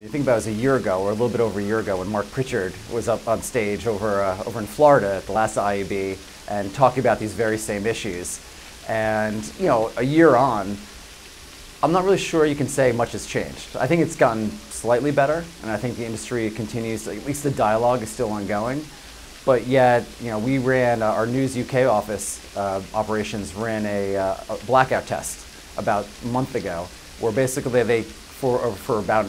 You think about it, was a year ago, or a little bit over a year ago, when Mark Pritchard was up on stage over in Florida at the last IAB and talking about these very same issues. And a year on, I'm not really sure you can say much has changed. I think it's gotten slightly better, and I think the industry continues, at least the dialogue is still ongoing. But yet, we ran, our News UK office operations ran a blackout test about a month ago, where basically they, for about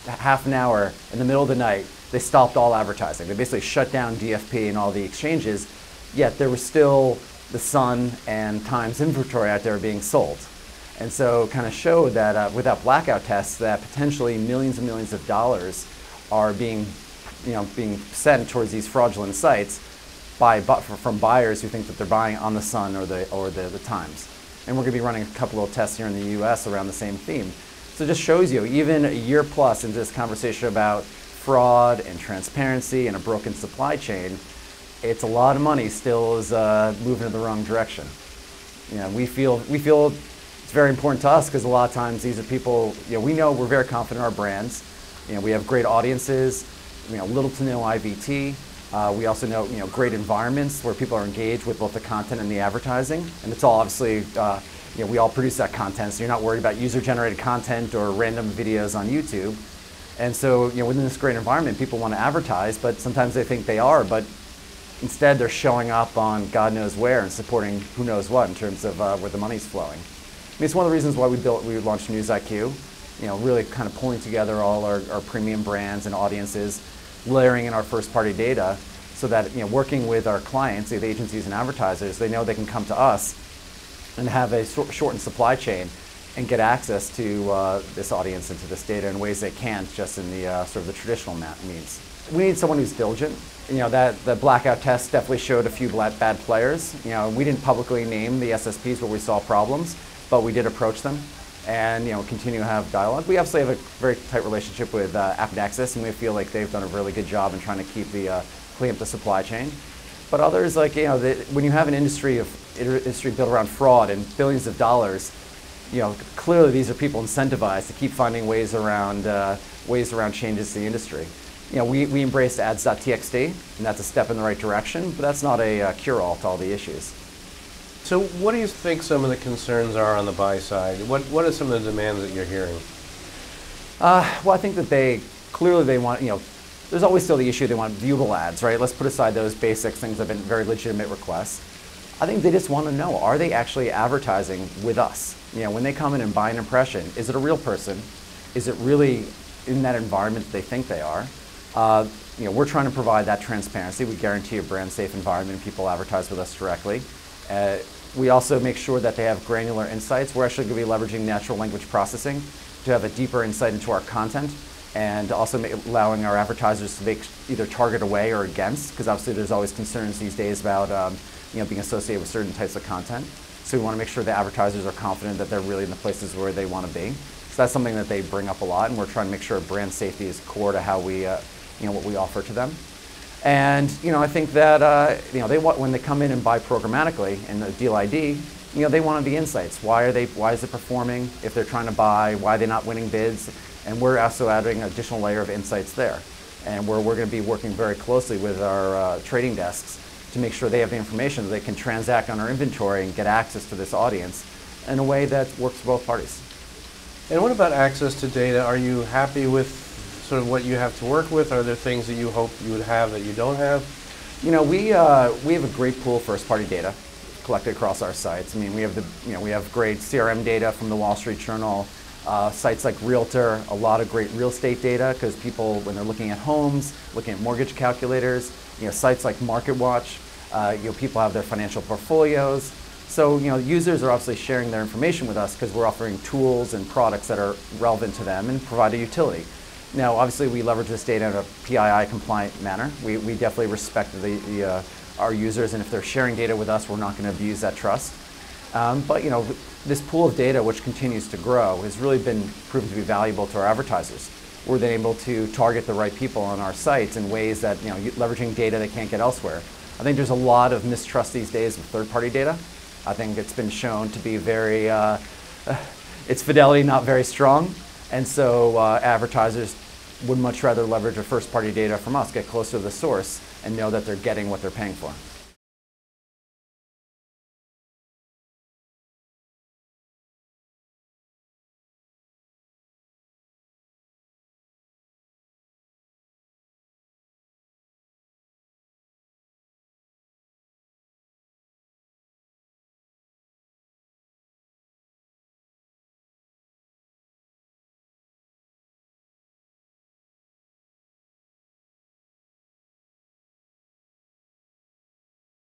half an hour in the middle of the night, they stopped all advertising. They basically shut down DFP and all the exchanges, yet there was still the Sun and Times inventory out there being sold. And so kind of showed that without blackout tests, that potentially millions and millions of dollars are being sent towards these fraudulent sites from buyers who think that they're buying on the Sun or the Times. And we're going to be running a couple of tests here in the US around the same theme. So it just shows you, even a year plus into this conversation about fraud and transparency and a broken supply chain, it's a lot of money still is moving in the wrong direction. We feel it's very important to us because a lot of times these are people, we know we're very confident in our brands. We have great audiences, little to no IVT. We also know, great environments where people are engaged with both the content and the advertising. And it's all obviously, we all produce that content, so you're not worried about user-generated content or random videos on YouTube. And so, within this great environment, people want to advertise, but sometimes they think they are, but instead they're showing up on God knows where and supporting who knows what in terms of where the money's flowing. I mean, it's one of the reasons why we launched News IQ, really kind of pulling together all our premium brands and audiences, layering in our first-party data, so that, working with our clients, the agencies and advertisers, they know they can come to us and have a shortened supply chain and get access to this audience and to this data in ways they can't just in the sort of the traditional means. We need someone who's diligent. The blackout test definitely showed a few bad players. We didn't publicly name the SSPs where we saw problems, but we did approach them and continue to have dialogue. We obviously have a very tight relationship with AppNexus, and we feel like they've done a really good job in trying to keep clean up the supply chain. But others, like when you have an industry built around fraud and billions of dollars, clearly these are people incentivized to keep finding ways around changes to the industry. We embraced ads.txt, and that's a step in the right direction, but that's not a cure-all to all the issues. So what do you think some of the concerns are on the buy side? What are some of the demands that you're hearing? Well, I think that they want, there's always still the issue they want viewable ads, right? Let's put aside those basic things that have been very legitimate requests. I think they just want to know, are they actually advertising with us? When they come in and buy an impression, is it a real person? Is it really in that environment that they think they are? We're trying to provide that transparency. We guarantee a brand safe environment and people advertise with us directly. We also make sure that they have granular insights. We're actually going to be leveraging natural language processing to have a deeper insight into our content, and also allowing our advertisers to make either target away or against, because obviously there's always concerns these days about being associated with certain types of content. So we want to make sure the advertisers are confident that they're really in the places where they want to be. So that's something that they bring up a lot, and we're trying to make sure brand safety is core to how we, what we offer to them. And I think that when they come in and buy programmatically in the deal ID, they want the insights. Why is it performing? If they're trying to buy, why are they not winning bids? And we're also adding an additional layer of insights there. And we're going to be working very closely with our trading desks to make sure they have the information that they can transact on our inventory and get access to this audience in a way that works for both parties. And what about access to data? Are you happy with sort of what you have to work with? Are there things that you hope you would have that you don't have? We have a great pool of first-party data collected across our sites. I mean, we have great CRM data from the Wall Street Journal, sites like Realtor, a lot of great real estate data, because people, when they're looking at homes, looking at mortgage calculators, sites like MarketWatch, people have their financial portfolios. So, users are obviously sharing their information with us because we're offering tools and products that are relevant to them and provide a utility. Now, obviously, we leverage this data in a PII-compliant manner. We definitely respect our users, and if they're sharing data with us, we're not going to abuse that trust. But this pool of data, which continues to grow, has really been proven to be valuable to our advertisers. We're then able to target the right people on our sites in ways that, leveraging data they can't get elsewhere. I think there's a lot of mistrust these days with third-party data. I think it's been shown to be its fidelity not very strong. And so advertisers would much rather leverage a first-party data from us, get closer to the source, and know that they're getting what they're paying for.